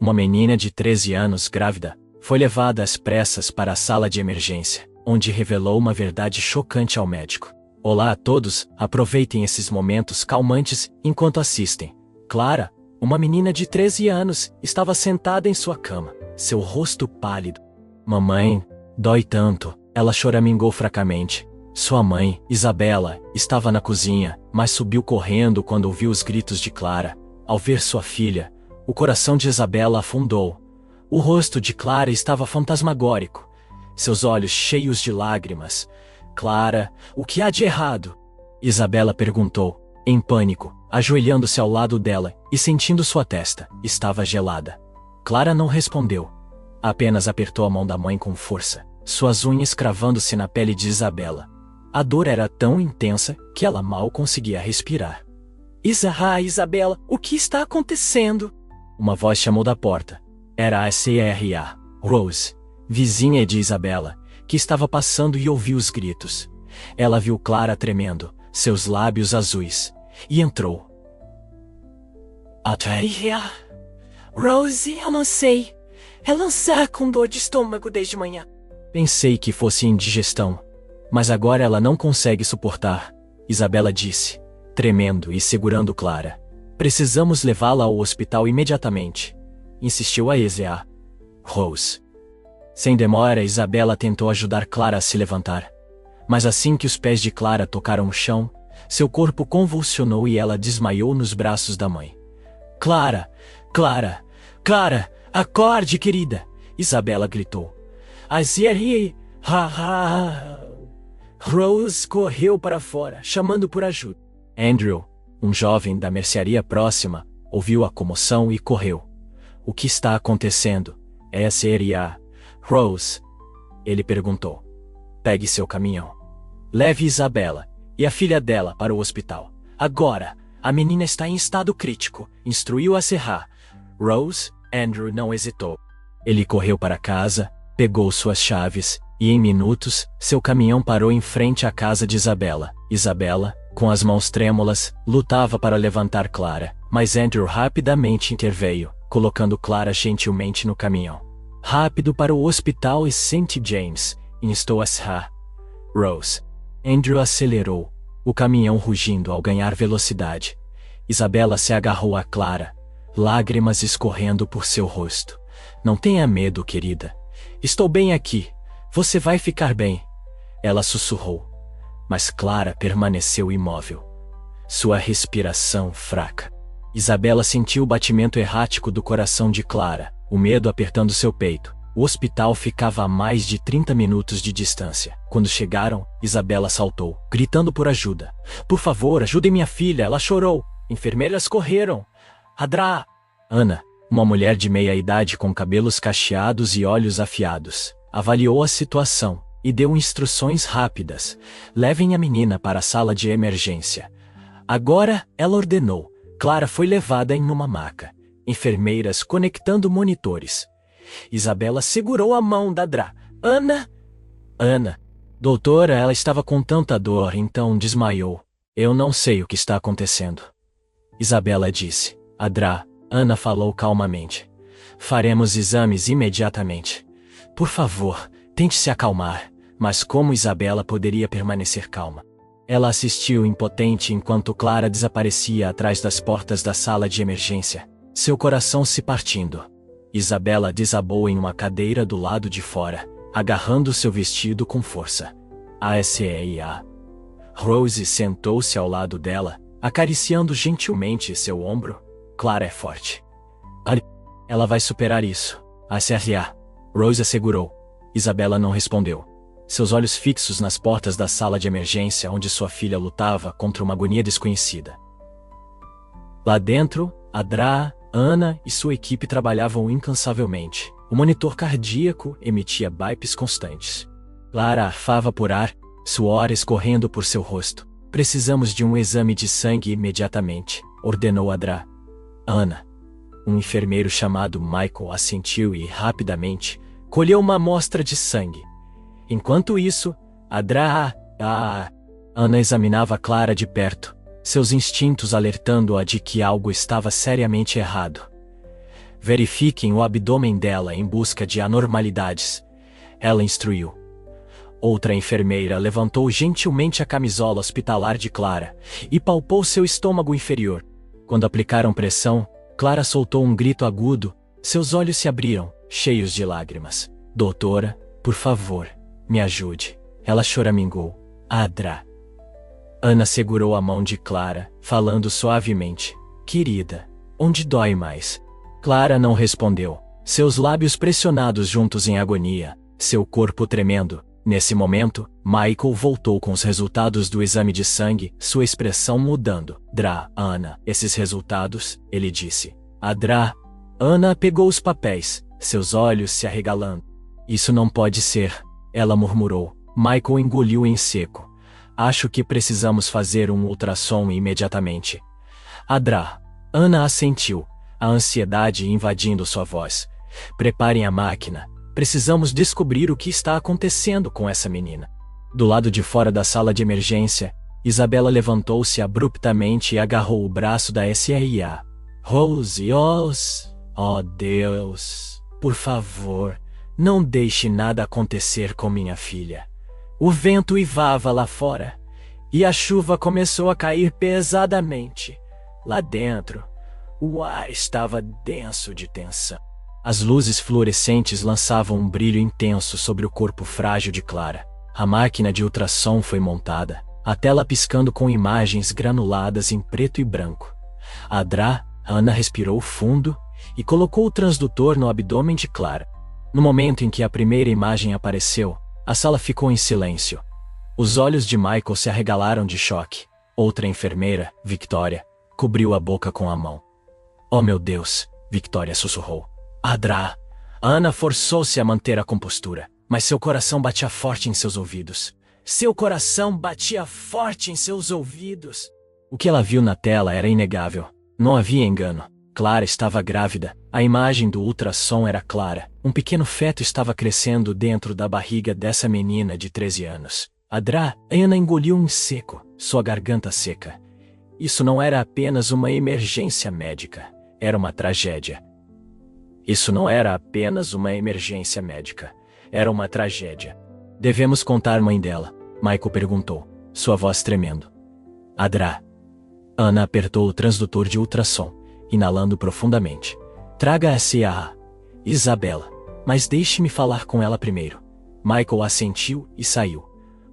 Uma menina de 13 anos grávida foi levada às pressas para a sala de emergência, onde revelou uma verdade chocante ao médico. Olá a todos, aproveitem esses momentos calmantes enquanto assistem. Clara, uma menina de 13 anos, estava sentada em sua cama, seu rosto pálido. Mamãe, dói tanto, ela choramingou fracamente. Sua mãe, Isabela, estava na cozinha, mas subiu correndo quando ouviu os gritos de Clara. Ao ver sua filha, o coração de Isabela afundou. O rosto de Clara estava fantasmagórico, seus olhos cheios de lágrimas. Clara, o que há de errado? Isabela perguntou, em pânico, ajoelhando-se ao lado dela e sentindo sua testa. Estava gelada. Clara não respondeu. Apenas apertou a mão da mãe com força, suas unhas cravando-se na pele de Isabela. A dor era tão intensa que ela mal conseguia respirar. Isabela, o que está acontecendo? Uma voz chamou da porta. Era a Cra. Rose, vizinha de Isabela, que estava passando e ouviu os gritos. Ela viu Clara tremendo, seus lábios azuis, e entrou. Rose, eu não sei. Ela está com dor de estômago desde manhã. Pensei que fosse indigestão, mas agora ela não consegue suportar, Isabela disse, tremendo e segurando Clara. Precisamos levá-la ao hospital imediatamente, insistiu a Cra. Rose. Sem demora, Isabela tentou ajudar Clara a se levantar. Mas assim que os pés de Clara tocaram o chão, seu corpo convulsionou e ela desmaiou nos braços da mãe. Clara! Acorde, querida! Isabela gritou. Rose correu para fora, chamando por ajuda. Andrew, um jovem da mercearia próxima, ouviu a comoção e correu. O que está acontecendo? É a Cra. Rose. Ele perguntou. Pegue seu caminhão. Leve Isabela e a filha dela para o hospital. Agora, a menina está em estado crítico, instruiu a Cra. Rose. Andrew não hesitou. Ele correu para casa, pegou suas chaves, e em minutos, seu caminhão parou em frente à casa de Isabela. Isabela, com as mãos trêmulas, lutava para levantar Clara, mas Andrew rapidamente interveio, colocando Clara gentilmente no caminhão. Rápido para o hospital e St. James, instou a Cra. Rose. Andrew acelerou, o caminhão rugindo ao ganhar velocidade. Isabela se agarrou a Clara, lágrimas escorrendo por seu rosto. Não tenha medo, querida. Estou bem aqui. Você vai ficar bem. Ela sussurrou. Mas Clara permaneceu imóvel. Sua respiração fraca. Isabela sentiu o batimento errático do coração de Clara, o medo apertando seu peito. O hospital ficava a mais de 30 minutos de distância. Quando chegaram, Isabela saltou, gritando por ajuda. Por favor, ajudem minha filha, ela chorou. Enfermeiras correram. Ana, uma mulher de meia idade com cabelos cacheados e olhos afiados, avaliou a situação e deu instruções rápidas. Levem a menina para a sala de emergência. Agora, ela ordenou. Clara foi levada em uma maca. Enfermeiras conectando monitores. Isabela segurou a mão da Ana. Doutora, ela estava com tanta dor, então desmaiou. Eu não sei o que está acontecendo. Isabela disse. Ana falou calmamente. Faremos exames imediatamente. Por favor, tente se acalmar. Mas como Isabela poderia permanecer calma? Ela assistiu impotente enquanto Clara desaparecia atrás das portas da sala de emergência, seu coração se partindo. Isabela desabou em uma cadeira do lado de fora, agarrando seu vestido com força. A Cra. Rose sentou-se ao lado dela, acariciando gentilmente seu ombro. Clara é forte. Ela vai superar isso. A Cra. Rose assegurou. Isabela não respondeu. Seus olhos fixos nas portas da sala de emergência onde sua filha lutava contra uma agonia desconhecida. Lá dentro, Ana e sua equipe trabalhavam incansavelmente. O monitor cardíaco emitia bipes constantes. Clara arfava por ar, suor escorrendo por seu rosto. Precisamos de um exame de sangue imediatamente, ordenou Ana. Um enfermeiro chamado Michael assentiu e, rapidamente, colheu uma amostra de sangue. Enquanto isso, Ana examinava Clara de perto, seus instintos alertando-a de que algo estava seriamente errado. Verifiquem o abdômen dela em busca de anormalidades. Ela instruiu. Outra enfermeira levantou gentilmente a camisola hospitalar de Clara e palpou seu estômago inferior. Quando aplicaram pressão, Clara soltou um grito agudo. Seus olhos se abriram, cheios de lágrimas. Doutora, por favor, me ajude. Ela choramingou. Adra. Ana segurou a mão de Clara, falando suavemente. Querida, onde dói mais? Clara não respondeu. Seus lábios pressionados juntos em agonia, seu corpo tremendo. Nesse momento, Michael voltou com os resultados do exame de sangue, sua expressão mudando. Ana, esses resultados, ele disse. Ana pegou os papéis, seus olhos se arregalando. Isso não pode ser, ela murmurou. Michael engoliu em seco. Acho que precisamos fazer um ultrassom imediatamente. Ana assentiu, a ansiedade invadindo sua voz. Preparem a máquina. Precisamos descobrir o que está acontecendo com essa menina. Do lado de fora da sala de emergência, Isabela levantou-se abruptamente e agarrou o braço da SRA. Rose, oh Deus, por favor, não deixe nada acontecer com minha filha. O vento uivava lá fora, e a chuva começou a cair pesadamente. Lá dentro, o ar estava denso de tensão. As luzes fluorescentes lançavam um brilho intenso sobre o corpo frágil de Clara. A máquina de ultrassom foi montada, a tela piscando com imagens granuladas em preto e branco. Ana respirou fundo e colocou o transdutor no abdômen de Clara. No momento em que a primeira imagem apareceu, a sala ficou em silêncio. Os olhos de Michael se arregalaram de choque. Outra enfermeira, Victoria, cobriu a boca com a mão. Oh meu Deus, Victoria sussurrou. Ana forçou-se a manter a compostura, mas seu coração batia forte em seus ouvidos. Seu coração batia forte em seus ouvidos. O que ela viu na tela era inegável. Não havia engano. Clara estava grávida. A imagem do ultrassom era clara. Um pequeno feto estava crescendo dentro da barriga dessa menina de 13 anos. Ana engoliu em seco, sua garganta seca. Isso não era apenas uma emergência médica. Era uma tragédia. Isso não era apenas uma emergência médica. Era uma tragédia. Devemos contar a mãe dela, Michael perguntou, sua voz tremendo. Ana apertou o transdutor de ultrassom, inalando profundamente. Traga a Isabela, mas deixe-me falar com ela primeiro. Michael assentiu e saiu.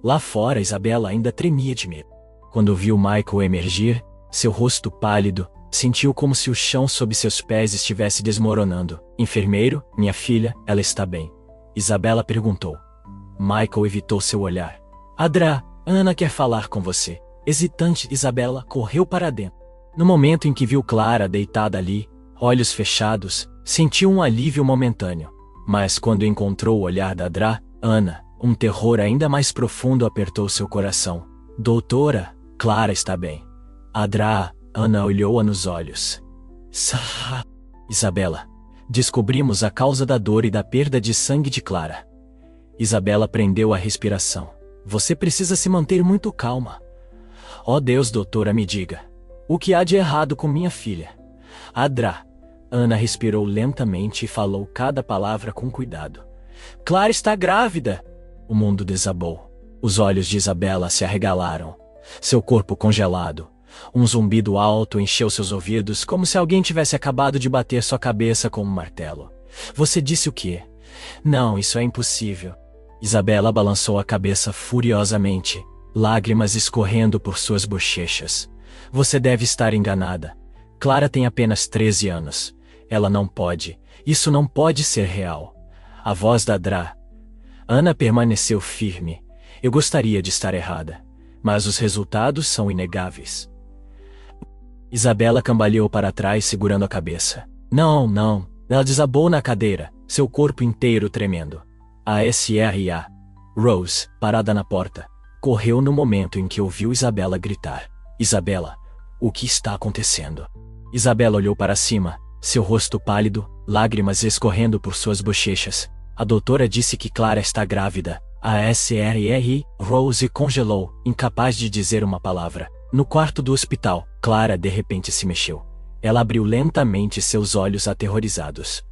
Lá fora, Isabela ainda tremia de medo. Quando viu Michael emergir, seu rosto pálido, sentiu como se o chão sob seus pés estivesse desmoronando. Enfermeiro, minha filha, ela está bem? Isabela perguntou. Michael evitou seu olhar. Ana quer falar com você. Hesitante, Isabela correu para dentro. No momento em que viu Clara deitada ali, olhos fechados, sentiu um alívio momentâneo. Mas quando encontrou o olhar da Ana, um terror ainda mais profundo apertou seu coração. Doutora, Clara está bem. Ana olhou-a nos olhos. Isabela, descobrimos a causa da dor e da perda de sangue de Clara. Isabela prendeu a respiração. Você precisa se manter muito calma. Oh Deus, doutora, me diga. O que há de errado com minha filha? Ana respirou lentamente e falou cada palavra com cuidado. Clara está grávida! O mundo desabou. Os olhos de Isabela se arregalaram. Seu corpo congelado. Um zumbido alto encheu seus ouvidos, como se alguém tivesse acabado de bater sua cabeça com um martelo. Você disse o quê? Não, isso é impossível. Isabela balançou a cabeça furiosamente, lágrimas escorrendo por suas bochechas. Você deve estar enganada. Clara tem apenas 13 anos. Ela não pode. Isso não pode ser real. A voz da Ana permaneceu firme. Eu gostaria de estar errada, mas os resultados são inegáveis. Isabela cambaleou para trás segurando a cabeça. Não. Ela desabou na cadeira, seu corpo inteiro tremendo. A SRA, Rose, parada na porta, correu no momento em que ouviu Isabela gritar. Isabela, o que está acontecendo? Isabela olhou para cima, seu rosto pálido, lágrimas escorrendo por suas bochechas. A doutora disse que Clara está grávida. A SRR, Rose congelou, incapaz de dizer uma palavra. No quarto do hospital, Clara de repente se mexeu. Ela abriu lentamente seus olhos aterrorizados.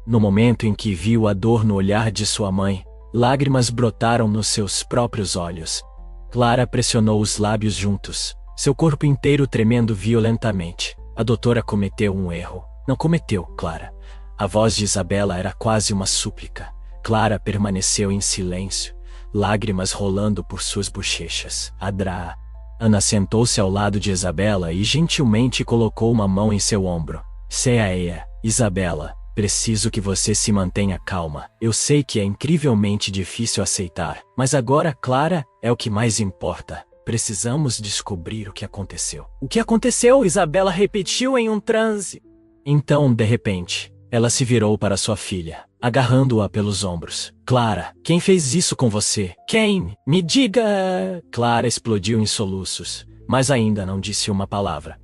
No momento em que viu a dor no olhar de sua mãe, lágrimas brotaram nos seus próprios olhos. Clara pressionou os lábios juntos, seu corpo inteiro tremendo violentamente. A doutora cometeu um erro. Não cometeu, Clara. A voz de Isabela era quase uma súplica. Clara permaneceu em silêncio, lágrimas rolando por suas bochechas. Adra. Ana sentou-se ao lado de Isabela e gentilmente colocou uma mão em seu ombro. Seia, Isabela, preciso que você se mantenha calma. Eu sei que é incrivelmente difícil aceitar, mas agora, Clara, é o que mais importa. Precisamos descobrir o que aconteceu. O que aconteceu? Isabela repetiu em um transe. Então, de repente, ela se virou para sua filha, agarrando-a pelos ombros. Clara, quem fez isso com você? Quem? Me diga! Clara explodiu em soluços, mas ainda não disse uma palavra.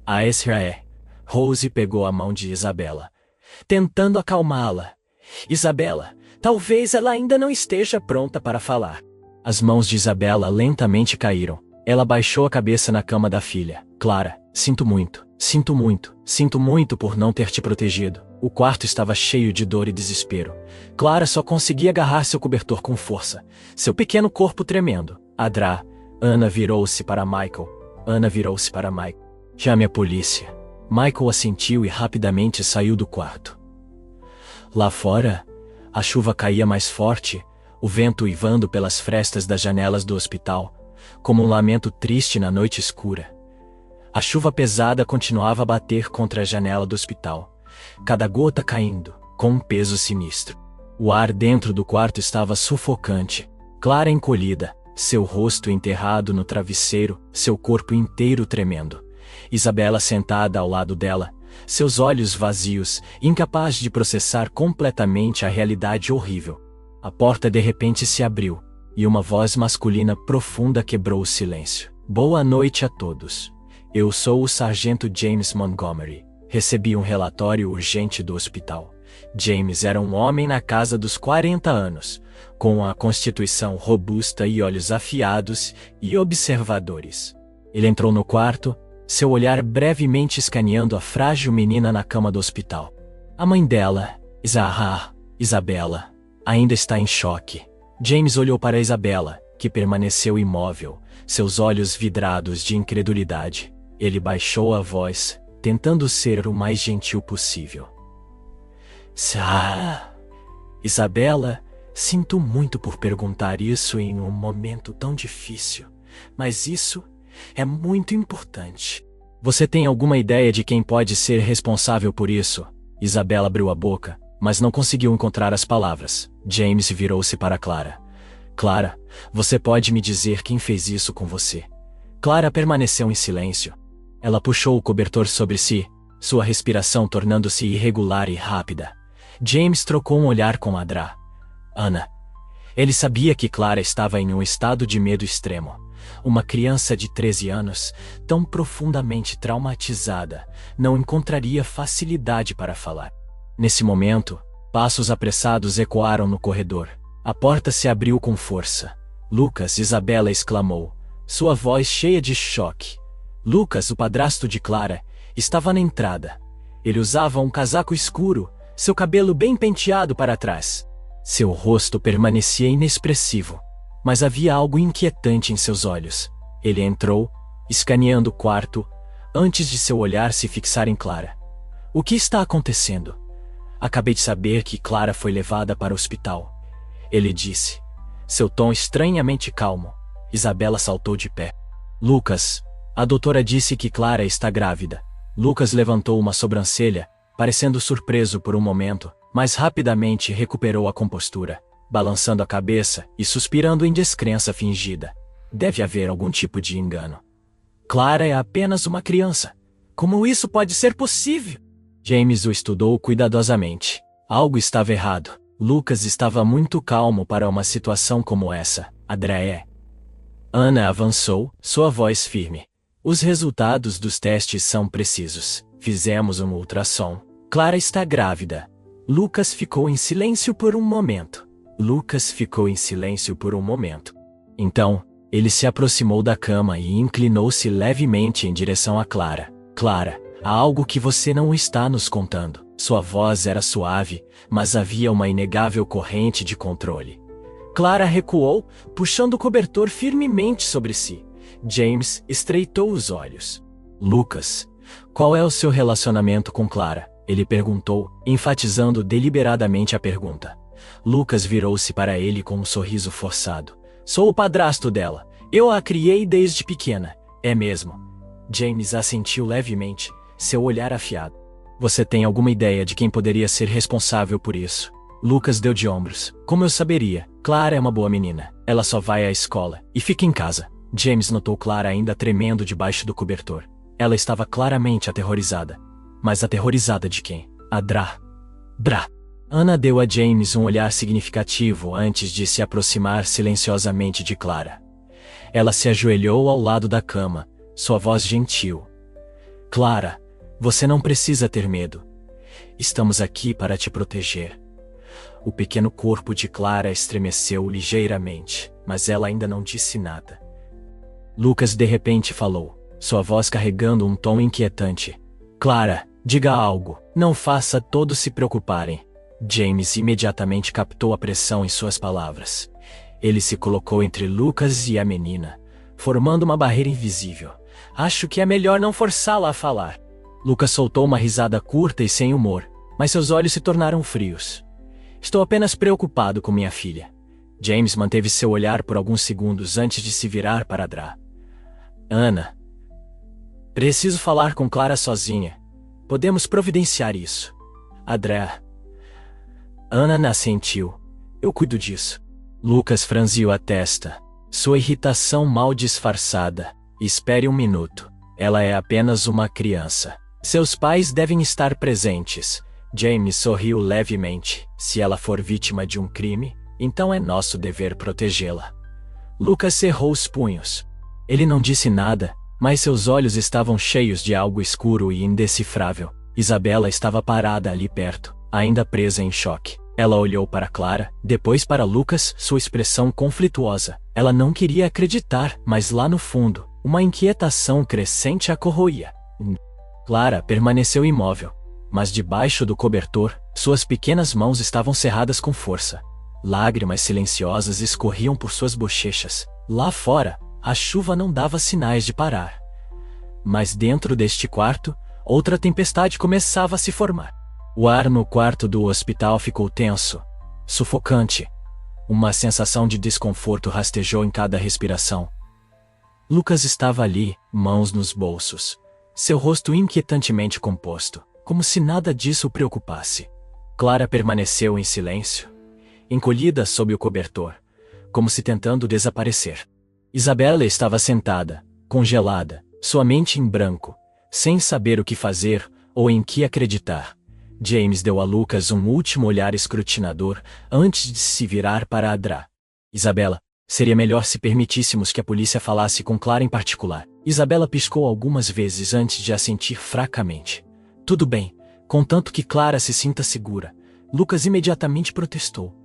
A Israel. Rose pegou a mão de Isabela, tentando acalmá-la. Isabela, talvez ela ainda não esteja pronta para falar. As mãos de Isabela lentamente caíram. Ela baixou a cabeça na cama da filha. Clara, sinto muito por não ter te protegido. O quarto estava cheio de dor e desespero. Clara só conseguia agarrar seu cobertor com força, seu pequeno corpo tremendo. Adra. Ana virou-se para Michael. Chame a polícia. Michael assentiu e rapidamente saiu do quarto. Lá fora, a chuva caía mais forte, o vento uivando pelas frestas das janelas do hospital, como um lamento triste na noite escura. A chuva pesada continuava a bater contra a janela do hospital, cada gota caindo, com um peso sinistro. O ar dentro do quarto estava sufocante. Clara encolhida, seu rosto enterrado no travesseiro, seu corpo inteiro tremendo. Isabela sentada ao lado dela, seus olhos vazios, incapaz de processar completamente a realidade horrível. A porta de repente se abriu, e uma voz masculina profunda quebrou o silêncio. Boa noite a todos. Eu sou o sargento James Montgomery. Recebi um relatório urgente do hospital. James era um homem na casa dos 40 anos, com a constituição robusta e olhos afiados e observadores. Ele entrou no quarto, seu olhar brevemente escaneando a frágil menina na cama do hospital. A mãe dela, Isabela, ainda está em choque. James olhou para Isabela, que permaneceu imóvel, seus olhos vidrados de incredulidade. Ele baixou a voz, tentando ser o mais gentil possível. Isabela, sinto muito por perguntar isso em um momento tão difícil, mas isso é muito importante. Você tem alguma ideia de quem pode ser responsável por isso? Isabela abriu a boca, mas não conseguiu encontrar as palavras. James virou-se para Clara. Clara, você pode me dizer quem fez isso com você? Clara permaneceu em silêncio. Ela puxou o cobertor sobre si, sua respiração tornando-se irregular e rápida. James trocou um olhar com Adra. Ana. Ele sabia que Clara estava em um estado de medo extremo. Uma criança de 13 anos, tão profundamente traumatizada, não encontraria facilidade para falar. Nesse momento, passos apressados ecoaram no corredor. A porta se abriu com força. Lucas, Isabela exclamou, sua voz cheia de choque. Lucas, o padrasto de Clara, estava na entrada. Ele usava um casaco escuro, seu cabelo bem penteado para trás. Seu rosto permanecia inexpressivo, mas havia algo inquietante em seus olhos. Ele entrou, escaneando o quarto, antes de seu olhar se fixar em Clara. O que está acontecendo? Acabei de saber que Clara foi levada para o hospital. Ele disse, seu tom estranhamente calmo. Isabela saltou de pé. Lucas, a doutora disse que Clara está grávida. Lucas levantou uma sobrancelha, parecendo surpreso por um momento, mas rapidamente recuperou a compostura, balançando a cabeça e suspirando em descrença fingida. Deve haver algum tipo de engano. Clara é apenas uma criança. Como isso pode ser possível? James o estudou cuidadosamente. Algo estava errado. Lucas estava muito calmo para uma situação como essa. Adré. Ana avançou, sua voz firme. Os resultados dos testes são precisos. Fizemos um ultrassom. Clara está grávida. Lucas ficou em silêncio por um momento. Então, ele se aproximou da cama e inclinou-se levemente em direção a Clara. Clara, Há algo que você não está nos contando. Sua voz era suave, mas havia uma inegável corrente de controle. Clara recuou, puxando o cobertor firmemente sobre si. James estreitou os olhos. Lucas, qual é o seu relacionamento com Clara? Ele perguntou, enfatizando deliberadamente a pergunta. Lucas virou-se para ele com um sorriso forçado. Sou o padrasto dela. Eu a criei desde pequena. É mesmo? James assentiu levemente, seu olhar afiado. Você tem alguma ideia de quem poderia ser responsável por isso? Lucas deu de ombros. Como eu saberia? Clara é uma boa menina. Ela só vai à escola e fica em casa. James notou Clara ainda tremendo debaixo do cobertor. Ela estava claramente aterrorizada. Mas aterrorizada de quem? A Dra. Ana deu a James um olhar significativo antes de se aproximar silenciosamente de Clara. Ela se ajoelhou ao lado da cama, sua voz gentil. Clara, você não precisa ter medo. Estamos aqui para te proteger. O pequeno corpo de Clara estremeceu ligeiramente, mas ela ainda não disse nada. Lucas de repente falou, sua voz carregando um tom inquietante. Clara, diga algo, não faça todos se preocuparem. James imediatamente captou a pressão em suas palavras. Ele se colocou entre Lucas e a menina, formando uma barreira invisível. Acho que é melhor não forçá-la a falar. Lucas soltou uma risada curta e sem humor, mas seus olhos se tornaram frios. Estou apenas preocupado com minha filha. James manteve seu olhar por alguns segundos antes de se virar para Dra. Ana. Preciso falar com Clara sozinha. Podemos providenciar isso. Dra. Ana assentiu. Eu cuido disso. Lucas franziu a testa. Sua irritação mal disfarçada. Espere um minuto. Ela é apenas uma criança. Seus pais devem estar presentes. James sorriu levemente. Se ela for vítima de um crime, então é nosso dever protegê-la. Lucas cerrou os punhos. Ele não disse nada, mas seus olhos estavam cheios de algo escuro e indecifrável. Isabela estava parada ali perto, ainda presa em choque. Ela olhou para Clara, depois para Lucas, sua expressão conflituosa. Ela não queria acreditar, mas lá no fundo, uma inquietação crescente a corroía. Clara permaneceu imóvel, mas debaixo do cobertor, suas pequenas mãos estavam cerradas com força. Lágrimas silenciosas escorriam por suas bochechas. Lá fora, a chuva não dava sinais de parar. Mas dentro deste quarto, outra tempestade começava a se formar. O ar no quarto do hospital ficou tenso, sufocante. Uma sensação de desconforto rastejou em cada respiração. Lucas estava ali, mãos nos bolsos, seu rosto inquietantemente composto, como se nada disso o preocupasse. Clara permaneceu em silêncio, encolhida sob o cobertor, como se tentando desaparecer. Isabela estava sentada, congelada, sua mente em branco, sem saber o que fazer ou em que acreditar. James deu a Lucas um último olhar escrutinador antes de se virar para Dra. Isabela, seria melhor se permitíssemos que a polícia falasse com Clara em particular. Isabela piscou algumas vezes antes de assentir fracamente. Tudo bem, contanto que Clara se sinta segura. Lucas imediatamente protestou.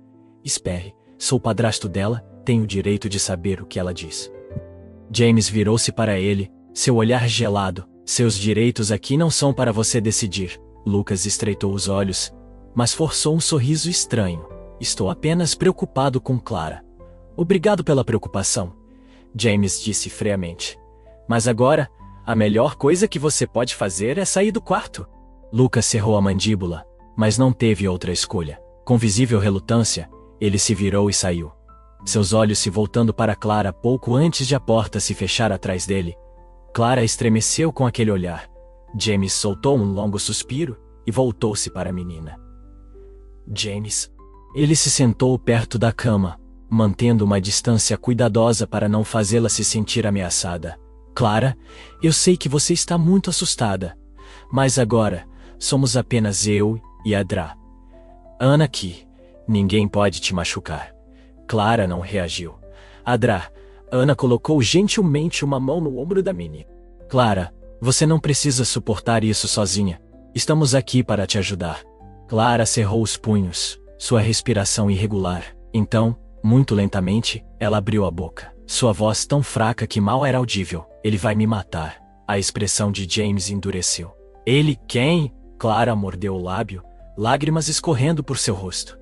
Espere, sou o padrasto dela, tenho o direito de saber o que ela diz. James virou-se para ele, seu olhar gelado. Seus direitos aqui não são para você decidir. Lucas estreitou os olhos, mas forçou um sorriso estranho. Estou apenas preocupado com Clara. Obrigado pela preocupação, James disse friamente. Mas agora, a melhor coisa que você pode fazer é sair do quarto. Lucas cerrou a mandíbula, mas não teve outra escolha. Com visível relutância, ele se virou e saiu. Seus olhos se voltando para Clara pouco antes de a porta se fechar atrás dele. Clara estremeceu com aquele olhar. James soltou um longo suspiro e voltou-se para a menina. James. Ele se sentou perto da cama, mantendo uma distância cuidadosa para não fazê-la se sentir ameaçada. Clara, eu sei que você está muito assustada, mas agora somos apenas eu e a Dra. Ana aqui. Ninguém pode te machucar. Clara não reagiu. Ana colocou gentilmente uma mão no ombro da menina. Clara, você não precisa suportar isso sozinha. Estamos aqui para te ajudar. Clara cerrou os punhos, sua respiração irregular. Então, muito lentamente, ela abriu a boca. Sua voz tão fraca que mal era audível. Ele vai me matar. A expressão de James endureceu. Ele quem? Clara mordeu o lábio, lágrimas escorrendo por seu rosto.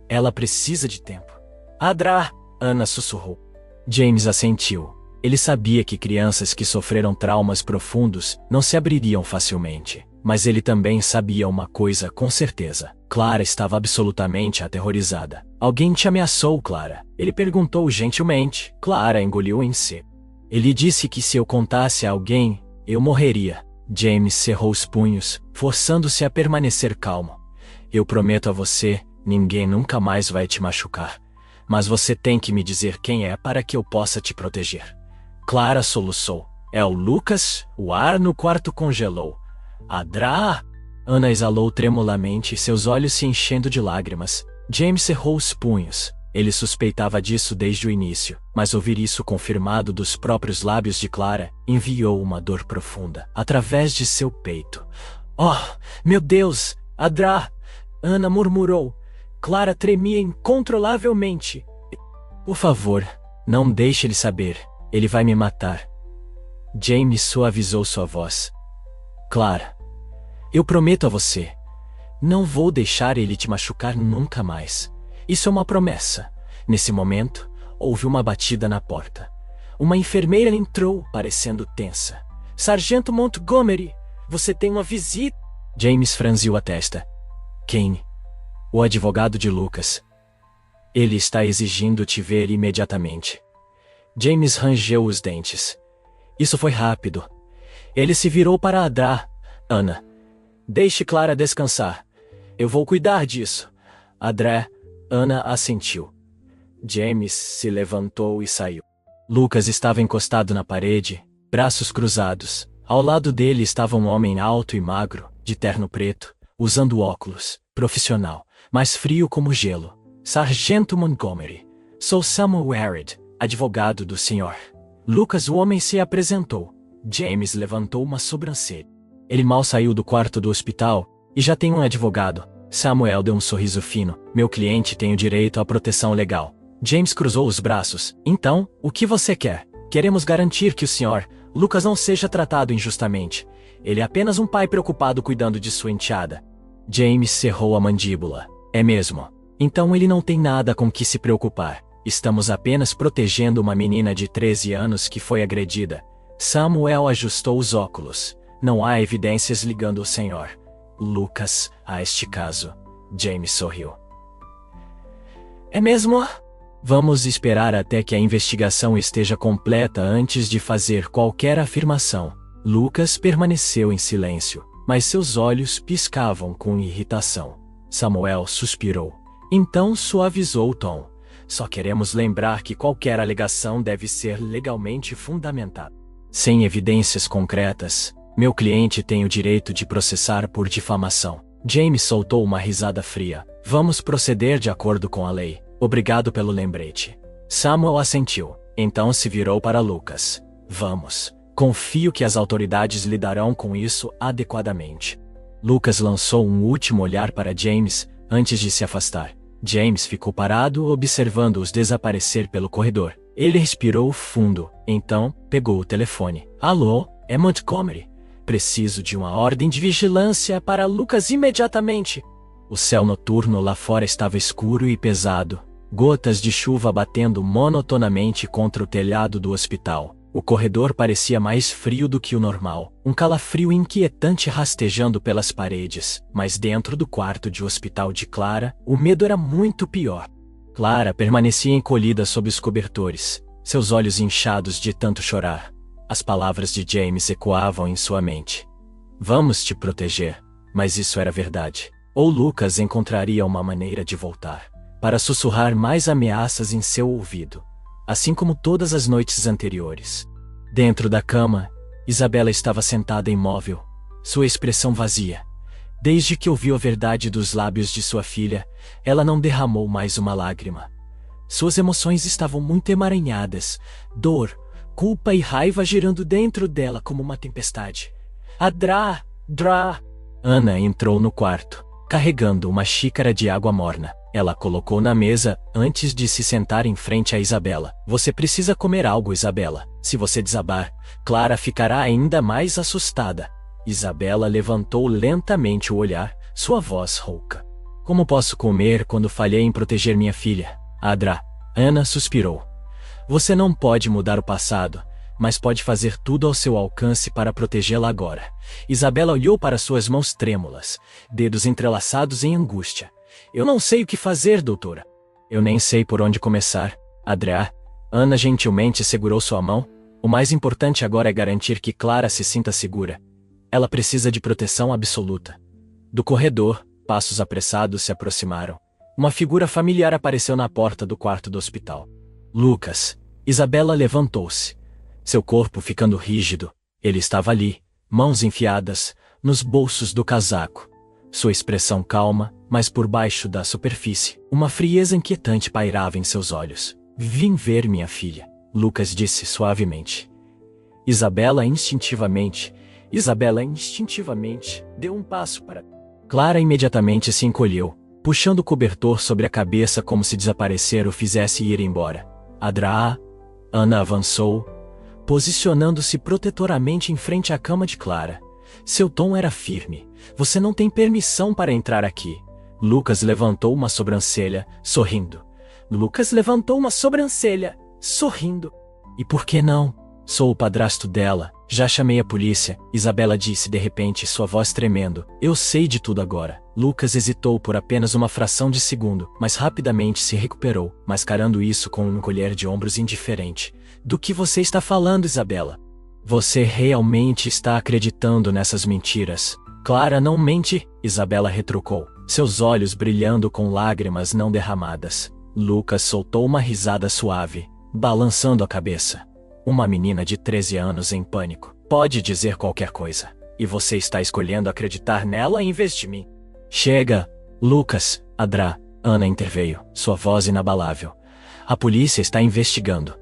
Ela precisa de tempo. Adra! Ana sussurrou. James assentiu. Ele sabia que crianças que sofreram traumas profundos não se abririam facilmente. Mas ele também sabia uma coisa com certeza. Clara estava absolutamente aterrorizada. Alguém te ameaçou, Clara? Ele perguntou gentilmente. Clara engoliu em seco. Ele disse que se eu contasse a alguém, eu morreria. James cerrou os punhos, forçando-se a permanecer calmo. Eu prometo a você, ninguém nunca mais vai te machucar. Mas você tem que me dizer quem é para que eu possa te proteger. Clara soluçou. É o Lucas? O ar no quarto congelou. Adra! Ana exalou tremulamente, seus olhos se enchendo de lágrimas. James cerrou os punhos. Ele suspeitava disso desde o início, mas ouvir isso confirmado dos próprios lábios de Clara enviou uma dor profunda através de seu peito. Oh, meu Deus! Adra! Ana murmurou. Clara tremia incontrolavelmente. Por favor, não deixe ele saber. Ele vai me matar. James suavizou sua voz. Clara, eu prometo a você. Não vou deixar ele te machucar nunca mais. Isso é uma promessa. Nesse momento, houve uma batida na porta. Uma enfermeira entrou, parecendo tensa. Sargento Montgomery, você tem uma visita. James franziu a testa. Quem? O advogado de Lucas. Ele está exigindo te ver imediatamente. James rangeu os dentes. Isso foi rápido. Ele se virou para Adra. Ana, deixe Clara descansar. Eu vou cuidar disso. Adra. Ana assentiu. James se levantou e saiu. Lucas estava encostado na parede, braços cruzados. Ao lado dele estava um homem alto e magro, de terno preto, usando óculos, profissional, mas frio como gelo. Sargento Montgomery. Sou Samuel Ward, advogado do senhor. Lucas, o homem se apresentou. James levantou uma sobrancelha. Ele mal saiu do quarto do hospital, e já tem um advogado. Samuel deu um sorriso fino. Meu cliente tem o direito à proteção legal. James cruzou os braços. Então, o que você quer? Queremos garantir que o senhor, Lucas, não seja tratado injustamente. Ele é apenas um pai preocupado cuidando de sua enteada. James cerrou a mandíbula. É mesmo. Então ele não tem nada com que se preocupar. Estamos apenas protegendo uma menina de 13 anos que foi agredida. Samuel ajustou os óculos. Não há evidências ligando o senhor Lucas a este caso. James sorriu. É mesmo? Vamos esperar até que a investigação esteja completa antes de fazer qualquer afirmação. Lucas permaneceu em silêncio, mas seus olhos piscavam com irritação. Samuel suspirou. Então suavizou o tom. Só queremos lembrar que qualquer alegação deve ser legalmente fundamentada. Sem evidências concretas, meu cliente tem o direito de processar por difamação. James soltou uma risada fria. Vamos proceder de acordo com a lei. Obrigado pelo lembrete. Samuel assentiu. Então se virou para Lucas. Vamos. Confio que as autoridades lidarão com isso adequadamente. Lucas lançou um último olhar para James antes de se afastar. James ficou parado observando-os desaparecer pelo corredor. Ele respirou fundo, então pegou o telefone. Alô, é Montgomery. Preciso de uma ordem de vigilância para Lucas imediatamente. O céu noturno lá fora estava escuro e pesado, gotas de chuva batendo monotonamente contra o telhado do hospital. O corredor parecia mais frio do que o normal, um calafrio inquietante rastejando pelas paredes, mas dentro do quarto de hospital de Clara, o medo era muito pior. Clara permanecia encolhida sob os cobertores, seus olhos inchados de tanto chorar. As palavras de James ecoavam em sua mente. Vamos te proteger. Mas isso era verdade. Ou Lucas encontraria uma maneira de voltar, para sussurrar mais ameaças em seu ouvido, assim como todas as noites anteriores. Dentro da cama, Isabela estava sentada imóvel, sua expressão vazia. Desde que ouviu a verdade dos lábios de sua filha, ela não derramou mais uma lágrima. Suas emoções estavam muito emaranhadas, dor, culpa e raiva girando dentro dela como uma tempestade. Adra! Ana entrou no quarto, carregando uma xícara de água morna. Ela colocou na mesa antes de se sentar em frente a Isabela. Você precisa comer algo, Isabela. Se você desabar, Clara ficará ainda mais assustada. Isabela levantou lentamente o olhar, sua voz rouca. Como posso comer quando falhei em proteger minha filha? Adra. Ana suspirou. Você não pode mudar o passado, mas pode fazer tudo ao seu alcance para protegê-la agora. Isabela olhou para suas mãos trêmulas, dedos entrelaçados em angústia. Eu não sei o que fazer, doutora. Eu nem sei por onde começar. Adra. Ana gentilmente segurou sua mão. O mais importante agora é garantir que Clara se sinta segura. Ela precisa de proteção absoluta. Do corredor, passos apressados se aproximaram. Uma figura familiar apareceu na porta do quarto do hospital. Lucas. Isabela levantou-se. Seu corpo ficando rígido. Ele estava ali, mãos enfiadas, nos bolsos do casaco. Sua expressão calma, mas por baixo da superfície, uma frieza inquietante pairava em seus olhos. Vim ver minha filha, Lucas disse suavemente. Isabela instintivamente deu um passo para... Clara imediatamente se encolheu, puxando o cobertor sobre a cabeça como se desaparecer o fizesse ir embora. Adra. Ana avançou, posicionando-se protetoramente em frente à cama de Clara. Seu tom era firme. Você não tem permissão para entrar aqui. Lucas levantou uma sobrancelha, sorrindo. E por que não? Sou o padrasto dela. Já chamei a polícia, Isabela disse de repente, sua voz tremendo. Eu sei de tudo agora. Lucas hesitou por apenas uma fração de segundo, mas rapidamente se recuperou, mascarando isso com um encolher de ombros indiferente. Do que você está falando, Isabela? Você realmente está acreditando nessas mentiras? Clara não mente, Isabela retrucou, seus olhos brilhando com lágrimas não derramadas. Lucas soltou uma risada suave, balançando a cabeça. Uma menina de 13 anos em pânico. Pode dizer qualquer coisa. E você está escolhendo acreditar nela em vez de mim. Chega, Lucas. Adra. Ana interveio, sua voz inabalável. A polícia está investigando.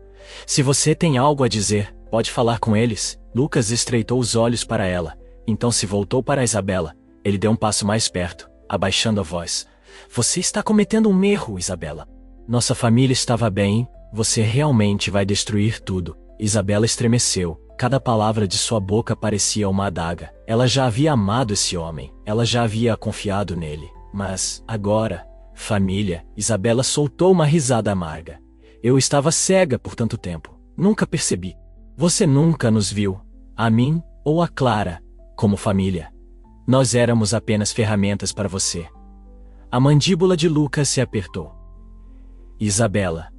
Se você tem algo a dizer, pode falar com eles. Lucas estreitou os olhos para ela. Então se voltou para Isabela. Ele deu um passo mais perto, abaixando a voz. Você está cometendo um erro, Isabela. Nossa família estava bem. Você realmente vai destruir tudo. Isabela estremeceu. Cada palavra de sua boca parecia uma adaga. Ela já havia amado esse homem. Ela já havia confiado nele. Mas, agora, família, Isabela soltou uma risada amarga. Eu estava cega por tanto tempo. Nunca percebi. Você nunca nos viu, a mim ou a Clara, como família. Nós éramos apenas ferramentas para você. A mandíbula de Lucas se apertou. Isabela.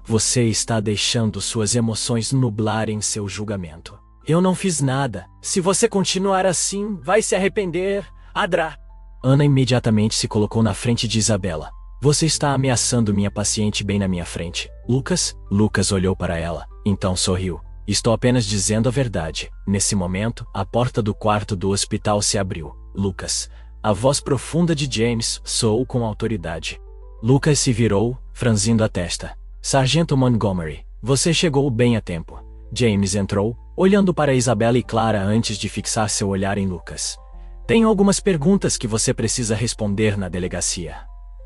Você está deixando suas emoções nublarem seu julgamento. Eu não fiz nada. Se você continuar assim, vai se arrepender, Adra. Ana imediatamente se colocou na frente de Isabela. Você está ameaçando minha paciente bem na minha frente. Lucas olhou para ela, então sorriu. Estou apenas dizendo a verdade. Nesse momento, a porta do quarto do hospital se abriu. Lucas. A voz profunda de James soou com autoridade. Lucas se virou, franzindo a testa. Sargento Montgomery, você chegou bem a tempo. James entrou, olhando para Isabela e Clara antes de fixar seu olhar em Lucas. Tenho algumas perguntas que você precisa responder na delegacia.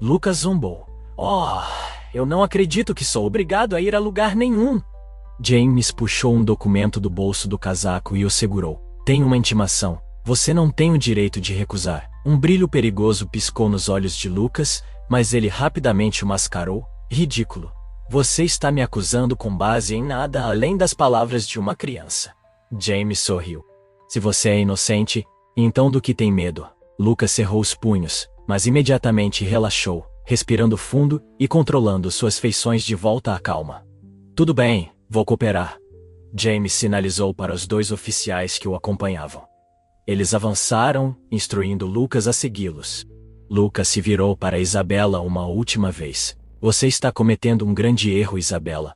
Lucas zombou. Eu não acredito que sou obrigado a ir a lugar nenhum. James puxou um documento do bolso do casaco e o segurou. Tem uma intimação. Você não tem o direito de recusar. Um brilho perigoso piscou nos olhos de Lucas, mas ele rapidamente o mascarou. Ridículo. Você está me acusando com base em nada além das palavras de uma criança. James sorriu. Se você é inocente, então do que tem medo? Lucas cerrou os punhos, mas imediatamente relaxou, respirando fundo e controlando suas feições de volta à calma. Tudo bem, vou cooperar. James sinalizou para os dois oficiais que o acompanhavam. Eles avançaram, instruindo Lucas a segui-los. Lucas se virou para Isabela uma última vez. Você está cometendo um grande erro, Isabela.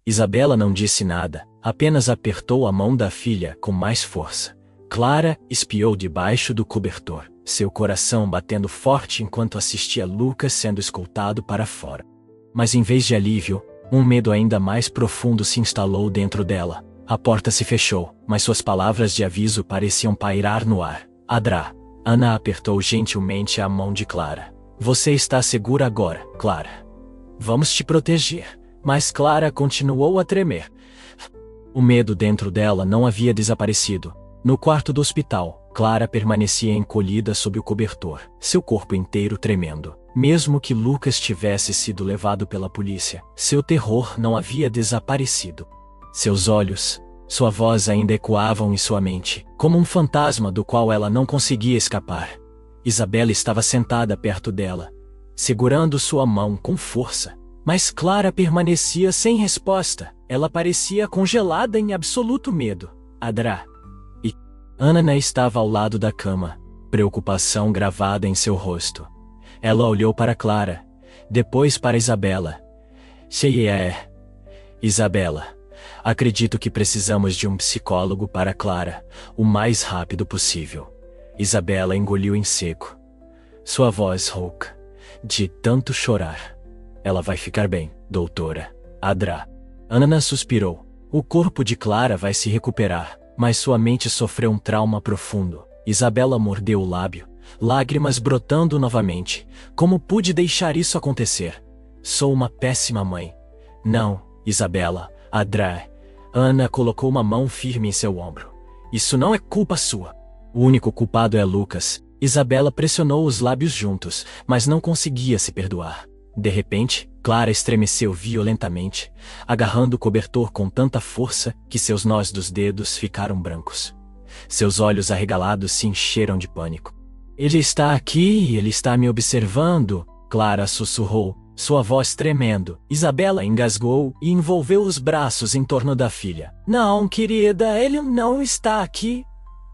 Isabela não disse nada, apenas apertou a mão da filha com mais força. Clara espiou debaixo do cobertor, seu coração batendo forte enquanto assistia Lucas sendo escoltado para fora. Mas em vez de alívio, um medo ainda mais profundo se instalou dentro dela. A porta se fechou, mas suas palavras de aviso pareciam pairar no ar. Adra. Ana apertou gentilmente a mão de Clara. Você está segura agora, Clara. Vamos te proteger. Mas Clara continuou a tremer. O medo dentro dela não havia desaparecido. No quarto do hospital, Clara permanecia encolhida sob o cobertor, seu corpo inteiro tremendo. Mesmo que Lucas tivesse sido levado pela polícia, seu terror não havia desaparecido. Seus olhos, sua voz ainda ecoavam em sua mente, como um fantasma do qual ela não conseguia escapar. Isabela estava sentada perto dela, segurando sua mão com força. Mas Clara permanecia sem resposta. Ela parecia congelada em absoluto medo. Adra. E Ana estava ao lado da cama, preocupação gravada em seu rosto. Ela olhou para Clara, depois para Isabela. Isabela, acredito que precisamos de um psicólogo para Clara, o mais rápido possível. Isabela engoliu em seco. Sua voz rouca, de tanto chorar. Ela vai ficar bem, doutora. Adra. Ana suspirou. O corpo de Clara vai se recuperar, mas sua mente sofreu um trauma profundo. Isabela mordeu o lábio, lágrimas brotando novamente. Como pude deixar isso acontecer? Sou uma péssima mãe. Não, Isabela. Adra. Ana colocou uma mão firme em seu ombro. Isso não é culpa sua. O único culpado é Lucas. Isabela pressionou os lábios juntos, mas não conseguia se perdoar. De repente, Clara estremeceu violentamente, agarrando o cobertor com tanta força que seus nós dos dedos ficaram brancos. Seus olhos arregalados se encheram de pânico. Ele está aqui, ele está me observando, Clara sussurrou, sua voz tremendo. Isabela engasgou e envolveu os braços em torno da filha. Não, querida, ele não está aqui.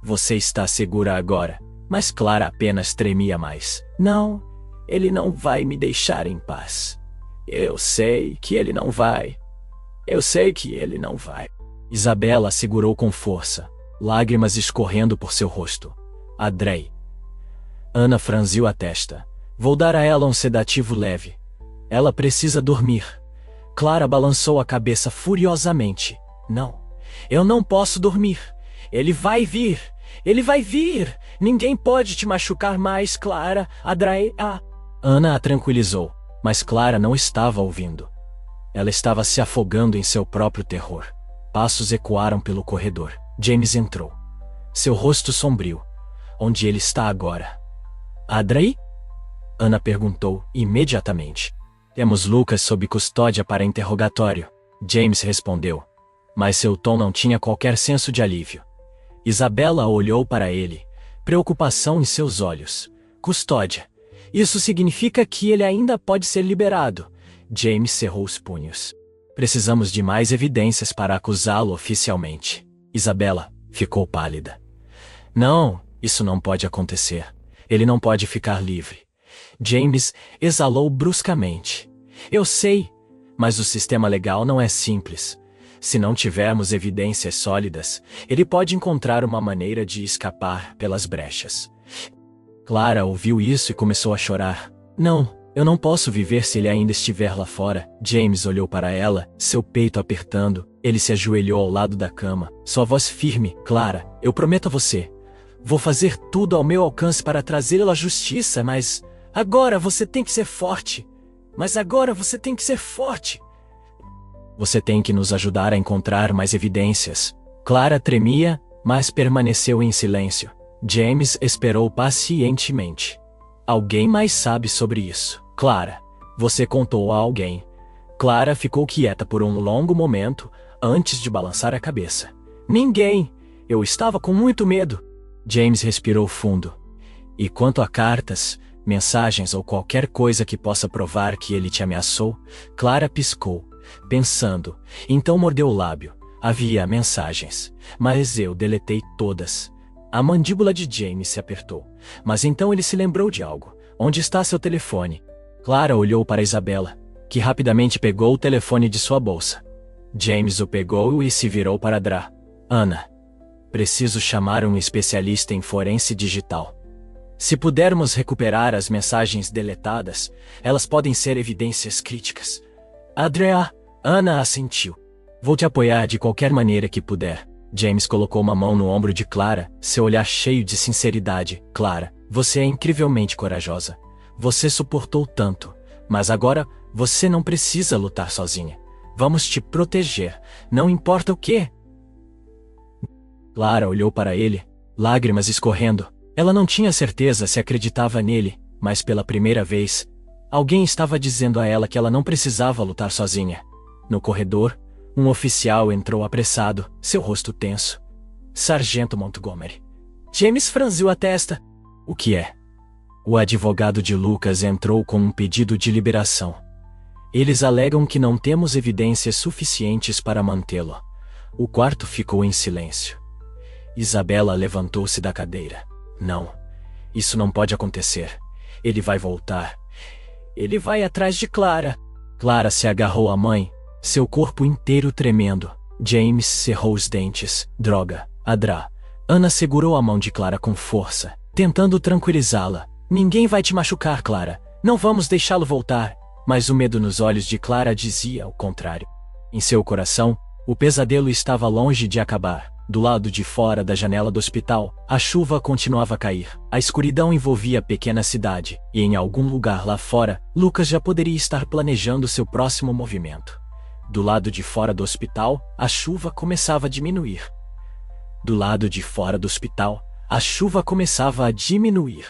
Você está segura agora, mas Clara apenas tremia mais. Não. Ele não vai me deixar em paz. Eu sei que ele não vai. Eu sei que ele não vai. Isabela segurou com força, lágrimas escorrendo por seu rosto. Adrei. Ana franziu a testa. Vou dar a ela um sedativo leve. Ela precisa dormir. Clara balançou a cabeça furiosamente. Não. Eu não posso dormir. Ele vai vir. Ele vai vir. Ninguém pode te machucar mais, Clara. Adrei. Ana a tranquilizou, mas Clara não estava ouvindo. Ela estava se afogando em seu próprio terror. Passos ecoaram pelo corredor. James entrou. Seu rosto sombrio. Onde ele está agora? Adrei? Ana perguntou imediatamente. Temos Lucas sob custódia para interrogatório. James respondeu. Mas seu tom não tinha qualquer senso de alívio. Isabela olhou para ele, preocupação em seus olhos. Custódia. Isso significa que ele ainda pode ser liberado. James cerrou os punhos. Precisamos de mais evidências para acusá-lo oficialmente. Isabela ficou pálida. Não, isso não pode acontecer. Ele não pode ficar livre. James exalou bruscamente. Eu sei, mas o sistema legal não é simples. Se não tivermos evidências sólidas, ele pode encontrar uma maneira de escapar pelas brechas. Clara ouviu isso e começou a chorar. Não, eu não posso viver se ele ainda estiver lá fora. James olhou para ela, seu peito apertando. Ele se ajoelhou ao lado da cama, sua voz firme. Clara, eu prometo a você. Vou fazer tudo ao meu alcance para trazê-lo à justiça, mas agora você tem que ser forte. Mas agora você tem que ser forte. Você tem que nos ajudar a encontrar mais evidências. Clara tremia, mas permaneceu em silêncio. James esperou pacientemente. Alguém mais sabe sobre isso. Clara, você contou a alguém. Clara ficou quieta por um longo momento, antes de balançar a cabeça. Ninguém. Eu estava com muito medo. James respirou fundo. E quanto a cartas, mensagens ou qualquer coisa que possa provar que ele te ameaçou? Clara piscou, pensando. Então mordeu o lábio. Havia mensagens, mas eu deletei todas. A mandíbula de James se apertou. Mas então ele se lembrou de algo. Onde está seu telefone? Clara olhou para Isabela, que rapidamente pegou o telefone de sua bolsa. James o pegou e se virou para Adra. Ana, preciso chamar um especialista em forense digital. Se pudermos recuperar as mensagens deletadas, elas podem ser evidências críticas. Ana assentiu. Vou te apoiar de qualquer maneira que puder. James colocou uma mão no ombro de Clara, seu olhar cheio de sinceridade. Clara, você é incrivelmente corajosa. Você suportou tanto, mas agora você não precisa lutar sozinha. Vamos te proteger, não importa o quê. Clara olhou para ele, lágrimas escorrendo. Ela não tinha certeza se acreditava nele, mas pela primeira vez, alguém estava dizendo a ela que ela não precisava lutar sozinha. No corredor, um oficial entrou apressado, seu rosto tenso. Sargento Montgomery. James franziu a testa. O que é? O advogado de Lucas entrou com um pedido de liberação. Eles alegam que não temos evidências suficientes para mantê-lo. O quarto ficou em silêncio. Isabela levantou-se da cadeira. Não. Isso não pode acontecer. Ele vai voltar. Ele vai atrás de Clara. Clara se agarrou à mãe, seu corpo inteiro tremendo. James cerrou os dentes. Droga. Adra. Ana segurou a mão de Clara com força, tentando tranquilizá-la. Ninguém vai te machucar, Clara. Não vamos deixá-lo voltar. Mas o medo nos olhos de Clara dizia o contrário. Em seu coração, o pesadelo estava longe de acabar. Do lado de fora da janela do hospital, a chuva continuava a cair. A escuridão envolvia a pequena cidade, e em algum lugar lá fora, Lucas já poderia estar planejando seu próximo movimento. Do lado de fora do hospital, a chuva começava a diminuir. Do lado de fora do hospital, a chuva começava a diminuir.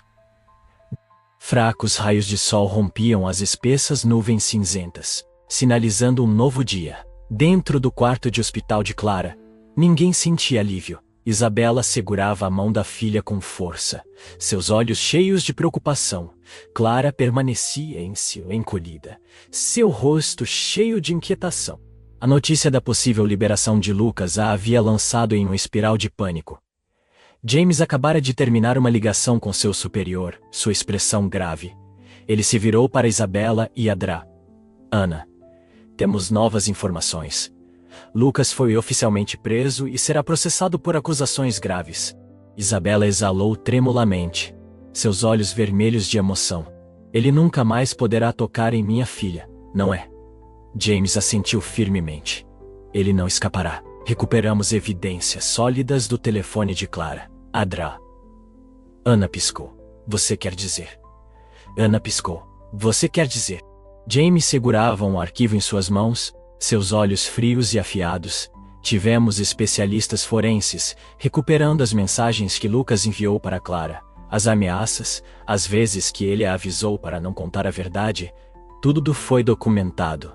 Fracos raios de sol rompiam as espessas nuvens cinzentas, sinalizando um novo dia. Dentro do quarto de hospital de Clara, ninguém sentia alívio. Isabela segurava a mão da filha com força, seus olhos cheios de preocupação. Clara permanecia encolhida, seu rosto cheio de inquietação. A notícia da possível liberação de Lucas a havia lançado em uma espiral de pânico. James acabara de terminar uma ligação com seu superior, sua expressão grave. Ele se virou para Isabela e Adra. Ana, temos novas informações. Lucas foi oficialmente preso e será processado por acusações graves. Isabela exalou tremulamente, seus olhos vermelhos de emoção. Ele nunca mais poderá tocar em minha filha, não é? James assentiu firmemente. Ele não escapará. Recuperamos evidências sólidas do telefone de Clara. Adra. Ana piscou. Você quer dizer? Ana piscou. Você quer dizer? James segurava um arquivo em suas mãos, seus olhos frios e afiados. Tivemos especialistas forenses recuperando as mensagens que Lucas enviou para Clara, as ameaças, as vezes que ele a avisou para não contar a verdade. Tudo foi documentado.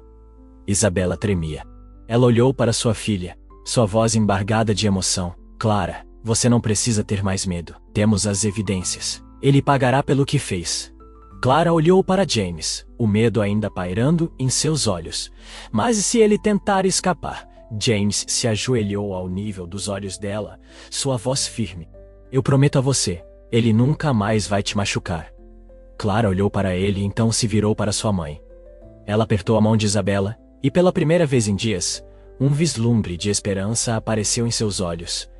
Isabela tremia. Ela olhou para sua filha, sua voz embargada de emoção. Clara, você não precisa ter mais medo. Temos as evidências. Ele pagará pelo que fez. Clara olhou para James, o medo ainda pairando em seus olhos. Mas e se ele tentar escapar? James se ajoelhou ao nível dos olhos dela, sua voz firme. Eu prometo a você, ele nunca mais vai te machucar. Clara olhou para ele e então se virou para sua mãe. Ela apertou a mão de Isabela, e pela primeira vez em dias, um vislumbre de esperança apareceu em seus olhos.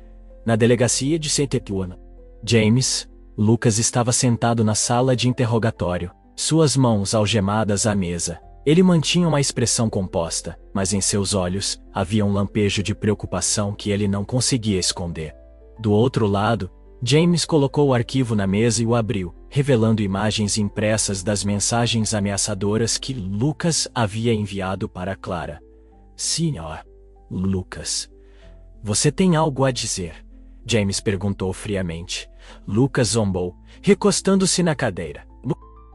Na delegacia de St. Etienne, James, Lucas estava sentado na sala de interrogatório, suas mãos algemadas à mesa. Ele mantinha uma expressão composta, mas em seus olhos havia um lampejo de preocupação que ele não conseguia esconder. Do outro lado, James colocou o arquivo na mesa e o abriu, revelando imagens impressas das mensagens ameaçadoras que Lucas havia enviado para Clara. Senhor Lucas, você tem algo a dizer? James perguntou friamente. Lucas zombou, recostando-se na cadeira.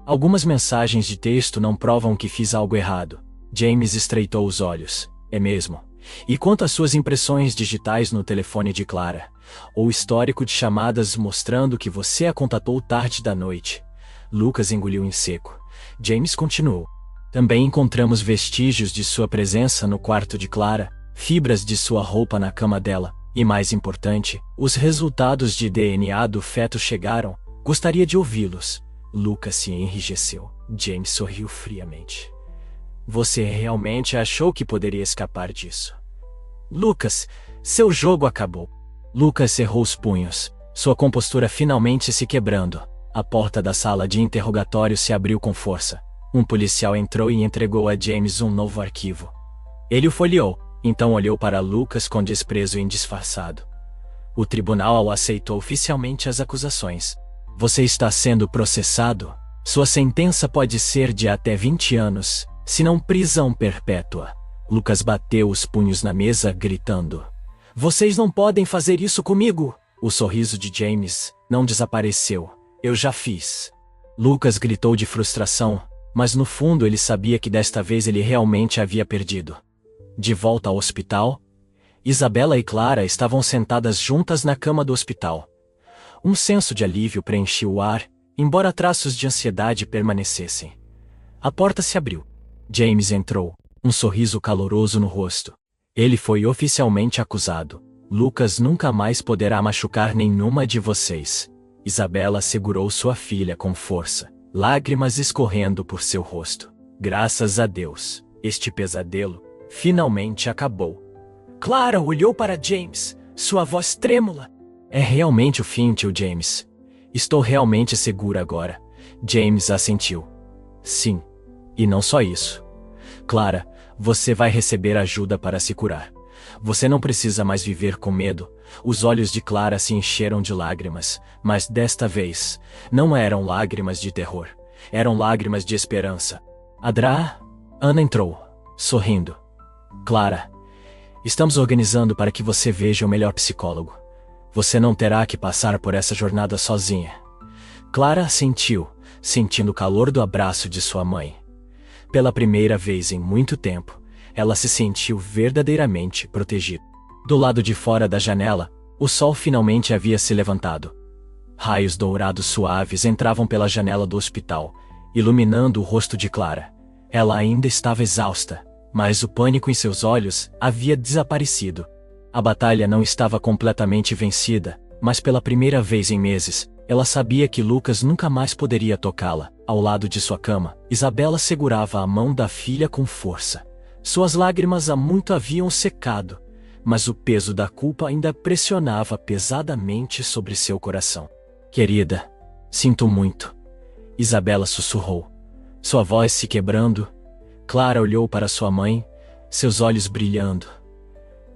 Algumas mensagens de texto não provam que fiz algo errado. James estreitou os olhos. É mesmo? E quanto às suas impressões digitais no telefone de Clara? Ou histórico de chamadas mostrando que você a contatou tarde da noite? Lucas engoliu em seco. James continuou. Também encontramos vestígios de sua presença no quarto de Clara, fibras de sua roupa na cama dela. E mais importante, os resultados de DNA do feto chegaram. Gostaria de ouvi-los. Lucas se enrijeceu. James sorriu friamente. Você realmente achou que poderia escapar disso? Lucas, seu jogo acabou. Lucas cerrou os punhos, sua compostura finalmente se quebrando. A porta da sala de interrogatório se abriu com força. Um policial entrou e entregou a James um novo arquivo. Ele o folheou, então olhou para Lucas com desprezo indisfarçado. O tribunal aceitou oficialmente as acusações. Você está sendo processado. Sua sentença pode ser de até 20 anos, se não prisão perpétua. Lucas bateu os punhos na mesa, gritando. Vocês não podem fazer isso comigo! O sorriso de James não desapareceu. Eu já fiz. Lucas gritou de frustração, mas no fundo ele sabia que desta vez ele realmente havia perdido. De volta ao hospital, Isabela e Clara estavam sentadas juntas na cama do hospital. Um senso de alívio preenchia o ar, embora traços de ansiedade permanecessem. A porta se abriu. James entrou, um sorriso caloroso no rosto. Ele foi oficialmente acusado. Lucas nunca mais poderá machucar nenhuma de vocês. Isabela segurou sua filha com força, lágrimas escorrendo por seu rosto. Graças a Deus, este pesadelo finalmente acabou. Clara olhou para James, sua voz trêmula. É realmente o fim, tio James. Estou realmente segura agora. James assentiu. Sim. E não só isso. Clara, você vai receber ajuda para se curar. Você não precisa mais viver com medo. Os olhos de Clara se encheram de lágrimas, mas desta vez, não eram lágrimas de terror. Eram lágrimas de esperança. Ana entrou, sorrindo. Clara, estamos organizando para que você veja o melhor psicólogo. Você não terá que passar por essa jornada sozinha. Clara assentiu, sentindo o calor do abraço de sua mãe. Pela primeira vez em muito tempo, ela se sentiu verdadeiramente protegida. Do lado de fora da janela, o sol finalmente havia se levantado. Raios dourados suaves entravam pela janela do hospital, iluminando o rosto de Clara. Ela ainda estava exausta, mas o pânico em seus olhos havia desaparecido. A batalha não estava completamente vencida, mas pela primeira vez em meses, ela sabia que Lucas nunca mais poderia tocá-la. Ao lado de sua cama, Isabela segurava a mão da filha com força. Suas lágrimas há muito haviam secado, mas o peso da culpa ainda pressionava pesadamente sobre seu coração. Querida, sinto muito. Isabela sussurrou, sua voz se quebrando. Clara olhou para sua mãe, seus olhos brilhando.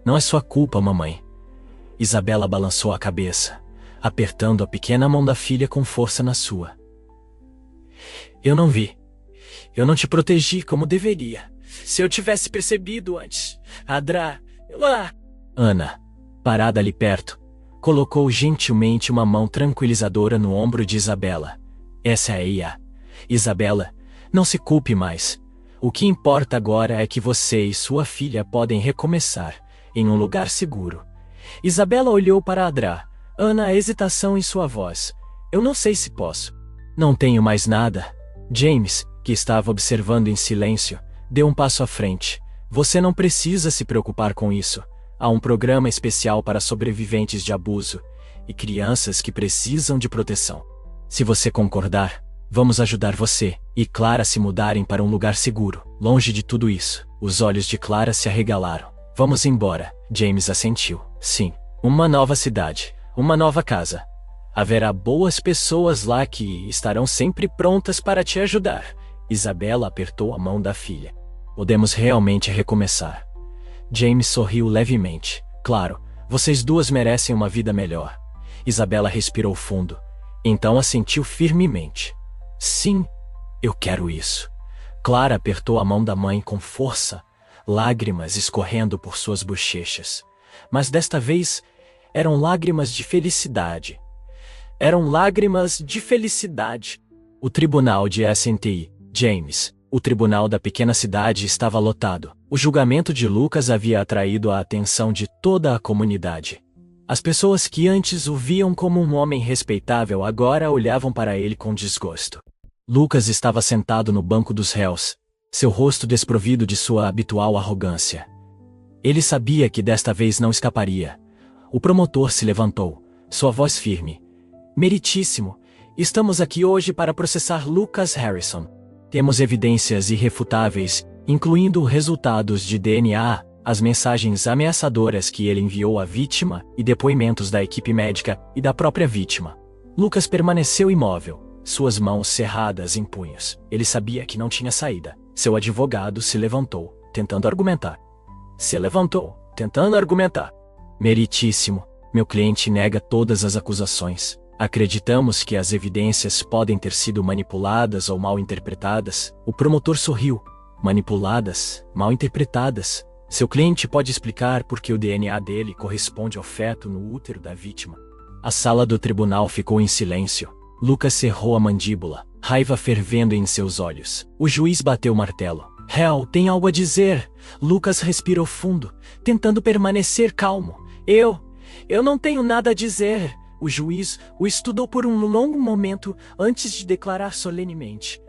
Não é sua culpa, mamãe. Isabela balançou a cabeça, apertando a pequena mão da filha com força na sua. Eu não vi. Eu não te protegi como deveria. Se eu tivesse percebido antes. Ana, parada ali perto, colocou gentilmente uma mão tranquilizadora no ombro de Isabela. Essa é Ia. Isabela, não se culpe mais. O que importa agora é que você e sua filha podem recomeçar, em um lugar seguro. Isabela olhou para Ana, a hesitação em sua voz. Eu não sei se posso. Não tenho mais nada. James, que estava observando em silêncio, deu um passo à frente. Você não precisa se preocupar com isso. Há um programa especial para sobreviventes de abuso e crianças que precisam de proteção. Se você concordar, vamos ajudar você e Clara a se mudarem para um lugar seguro, longe de tudo isso. Os olhos de Clara se arregalaram. Vamos embora. James assentiu. Sim, uma nova cidade, uma nova casa. Haverá boas pessoas lá que estarão sempre prontas para te ajudar. Isabela apertou a mão da filha. Podemos realmente recomeçar. James sorriu levemente. Claro, vocês duas merecem uma vida melhor. Isabela respirou fundo. Então assentiu firmemente. Sim, eu quero isso. Clara apertou a mão da mãe com força, lágrimas escorrendo por suas bochechas. Mas desta vez, eram lágrimas de felicidade. Eram lágrimas de felicidade. O tribunal de SNTI, James, o tribunal da pequena cidade estava lotado. O julgamento de Lucas havia atraído a atenção de toda a comunidade. As pessoas que antes o viam como um homem respeitável agora olhavam para ele com desgosto. Lucas estava sentado no banco dos réus, seu rosto desprovido de sua habitual arrogância. Ele sabia que desta vez não escaparia. O promotor se levantou, sua voz firme. Meritíssimo, estamos aqui hoje para processar Lucas Harrison. Temos evidências irrefutáveis, incluindo resultados de DNA, as mensagens ameaçadoras que ele enviou à vítima e depoimentos da equipe médica e da própria vítima. Lucas permaneceu imóvel, suas mãos cerradas em punhos. Ele sabia que não tinha saída. Seu advogado se levantou, tentando argumentar. Meritíssimo, meu cliente nega todas as acusações. Acreditamos que as evidências podem ter sido manipuladas ou mal interpretadas. O promotor sorriu. Manipuladas, mal interpretadas. Seu cliente pode explicar por que o DNA dele corresponde ao feto no útero da vítima. A sala do tribunal ficou em silêncio. Lucas cerrou a mandíbula, raiva fervendo em seus olhos. O juiz bateu o martelo. Hell, tem algo a dizer. Lucas respirou fundo, tentando permanecer calmo. Eu não tenho nada a dizer. O juiz o estudou por um longo momento antes de declarar solenemente.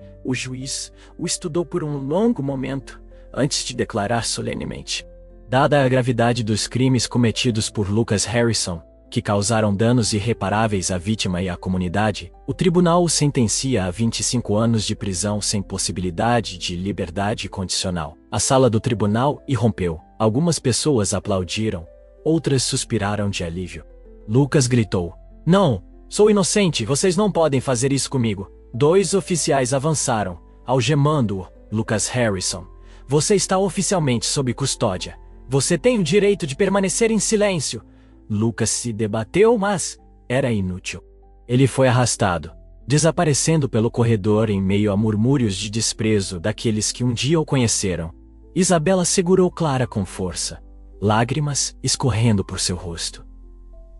Dada a gravidade dos crimes cometidos por Lucas Harrison, que causaram danos irreparáveis à vítima e à comunidade, o tribunal o sentencia a 25 anos de prisão sem possibilidade de liberdade condicional. A sala do tribunal irrompeu. Algumas pessoas aplaudiram, outras suspiraram de alívio. Lucas gritou: "Não, sou inocente, vocês não podem fazer isso comigo." 2 oficiais avançaram, algemando-o. Lucas Harrison, você está oficialmente sob custódia. Você tem o direito de permanecer em silêncio. Lucas se debateu, mas era inútil. Ele foi arrastado, desaparecendo pelo corredor em meio a murmúrios de desprezo daqueles que um dia o conheceram. Isabela segurou Clara com força, lágrimas escorrendo por seu rosto.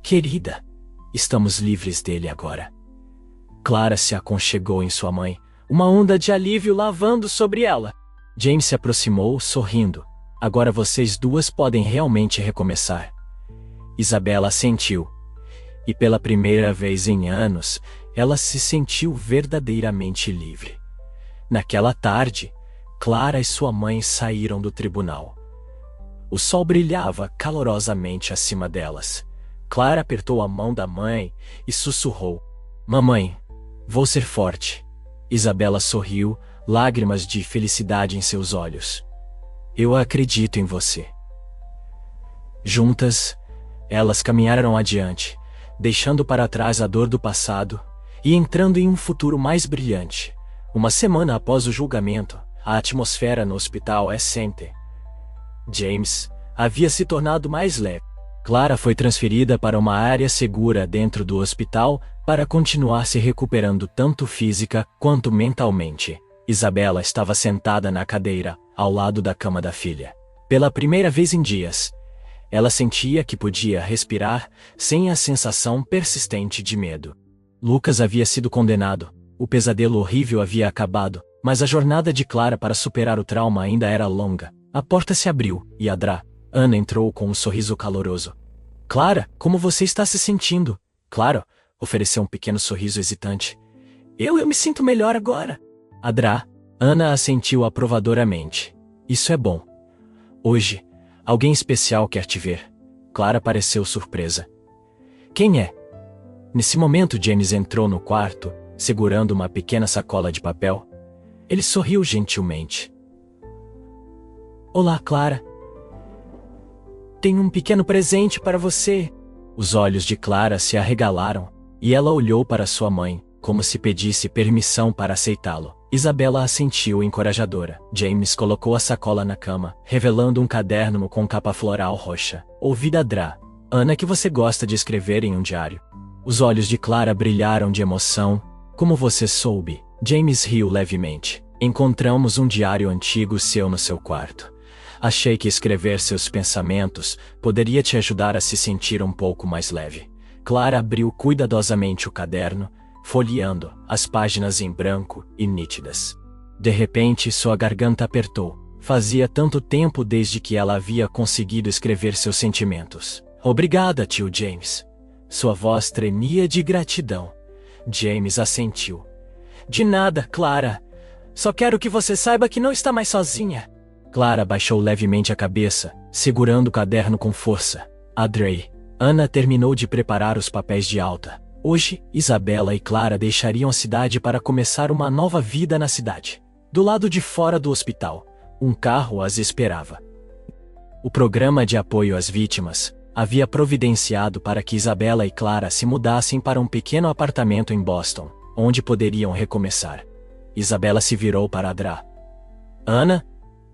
Querida, estamos livres dele agora. Clara se aconchegou em sua mãe, uma onda de alívio lavando sobre ela. James se aproximou, sorrindo. Agora vocês duas podem realmente recomeçar. Isabela assentiu. E pela primeira vez em anos, ela se sentiu verdadeiramente livre. Naquela tarde, Clara e sua mãe saíram do tribunal. O sol brilhava calorosamente acima delas. Clara apertou a mão da mãe e sussurrou: "Mamãe, vou ser forte." Isabela sorriu, lágrimas de felicidade em seus olhos. "Eu acredito em você." Juntas, elas caminharam adiante, deixando para trás a dor do passado e entrando em um futuro mais brilhante. Uma semana após o julgamento, a atmosfera no hospital St. James havia se tornado mais leve. Clara foi transferida para uma área segura dentro do hospital para continuar se recuperando tanto física quanto mentalmente. Isabela estava sentada na cadeira, ao lado da cama da filha. Pela primeira vez em dias, ela sentia que podia respirar sem a sensação persistente de medo. Lucas havia sido condenado, o pesadelo horrível havia acabado, mas a jornada de Clara para superar o trauma ainda era longa. A porta se abriu, e Ana entrou com um sorriso caloroso. "Clara, como você está se sentindo?" Clara ofereceu um pequeno sorriso hesitante. Eu me sinto melhor agora." Ana assentiu aprovadoramente. "Isso é bom. Hoje, alguém especial quer te ver." Clara pareceu surpresa. "Quem é?" Nesse momento, James entrou no quarto, segurando uma pequena sacola de papel. Ele sorriu gentilmente. "Olá, Clara. Tenho um pequeno presente para você." Os olhos de Clara se arregalaram, e ela olhou para sua mãe, como se pedisse permissão para aceitá-lo. Isabela assentiu encorajadora. James colocou a sacola na cama, revelando um caderno com capa floral roxa. "Ouvi da Ana que você gosta de escrever em um diário." Os olhos de Clara brilharam de emoção. "Como você soube?" James riu levemente. "Encontramos um diário antigo seu no seu quarto. Achei que escrever seus pensamentos poderia te ajudar a se sentir um pouco mais leve." Clara abriu cuidadosamente o caderno, folheando as páginas em branco e nítidas. De repente, sua garganta apertou. Fazia tanto tempo desde que ela havia conseguido escrever seus sentimentos. "Obrigada, tio James." Sua voz tremia de gratidão. James assentiu. "De nada, Clara. Só quero que você saiba que não está mais sozinha." Clara baixou levemente a cabeça, segurando o caderno com força. Ana terminou de preparar os papéis de alta. Hoje, Isabela e Clara deixariam a cidade para começar uma nova vida na cidade. Do lado de fora do hospital, um carro as esperava. O programa de apoio às vítimas havia providenciado para que Isabela e Clara se mudassem para um pequeno apartamento em Boston, onde poderiam recomeçar. Isabela se virou para Ana,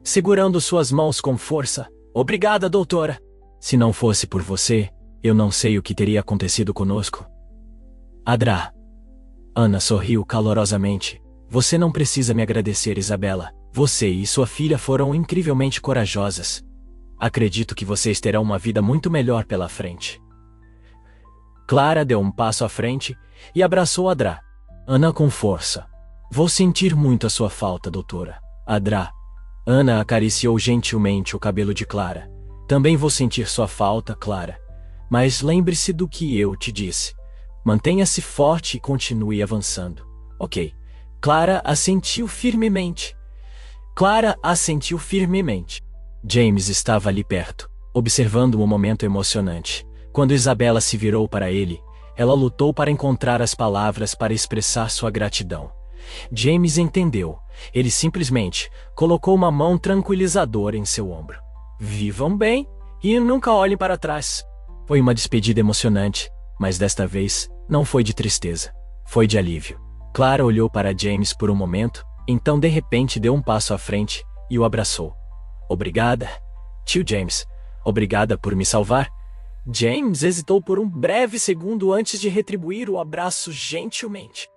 segurando suas mãos com força. "Obrigada, doutora. Se não fosse por você, eu não sei o que teria acontecido conosco." Ana sorriu calorosamente. "Você não precisa me agradecer, Isabela. Você e sua filha foram incrivelmente corajosas." Acredito que vocês terão uma vida muito melhor pela frente. Clara deu um passo à frente e abraçou Adra. Ana com força. Vou sentir muito a sua falta, doutora. Adra. Ana acariciou gentilmente o cabelo de Clara. Também vou sentir sua falta, Clara. Mas lembre-se do que eu te disse. Mantenha-se forte e continue avançando. Ok. Clara assentiu firmemente. James estava ali perto, observando um momento emocionante. Quando Isabela se virou para ele, ela lutou para encontrar as palavras para expressar sua gratidão. James entendeu. Ele simplesmente colocou uma mão tranquilizadora em seu ombro. Vivam bem e nunca olhem para trás. Foi uma despedida emocionante, mas desta vez não foi de tristeza. Foi de alívio. Clara olhou para James por um momento, então de repente deu um passo à frente e o abraçou. Obrigada, tio James. Obrigada por me salvar. James hesitou por um breve segundo antes de retribuir o abraço gentilmente.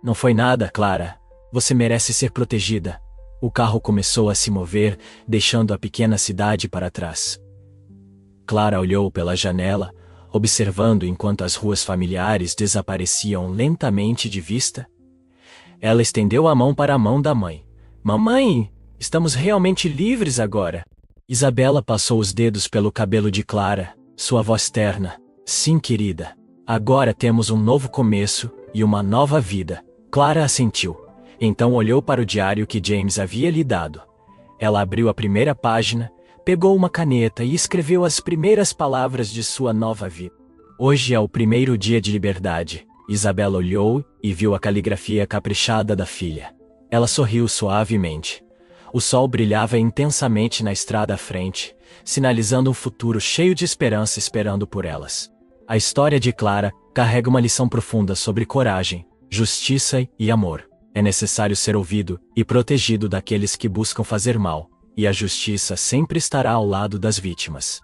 Não foi nada, Clara. Você merece ser protegida. O carro começou a se mover, deixando a pequena cidade para trás. Clara olhou pela janela, observando enquanto as ruas familiares desapareciam lentamente de vista. Ela estendeu a mão para a mão da mãe. Mamãe, estamos realmente livres agora. Isabela passou os dedos pelo cabelo de Clara, sua voz terna. Sim, querida. Agora temos um novo começo e uma nova vida. Clara assentiu. Então olhou para o diário que James havia lhe dado. Ela abriu a primeira página, pegou uma caneta e escreveu as primeiras palavras de sua nova vida. Hoje é o primeiro dia de liberdade. Isabela olhou e viu a caligrafia caprichada da filha. Ela sorriu suavemente. O sol brilhava intensamente na estrada à frente, sinalizando um futuro cheio de esperança esperando por elas. A história de Clara carrega uma lição profunda sobre coragem, justiça e amor. É necessário ser ouvido e protegido daqueles que buscam fazer mal, e a justiça sempre estará ao lado das vítimas.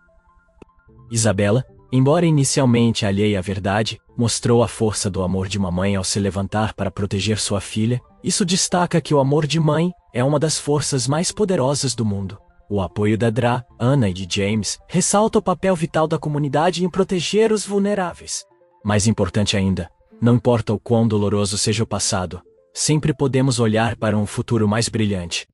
Isabela, embora inicialmente alheia à verdade, mostrou a força do amor de uma mãe ao se levantar para proteger sua filha. Isso destaca que o amor de mãe é uma das forças mais poderosas do mundo. O apoio da Adra, Ana e de James ressalta o papel vital da comunidade em proteger os vulneráveis. Mais importante ainda, não importa o quão doloroso seja o passado, sempre podemos olhar para um futuro mais brilhante.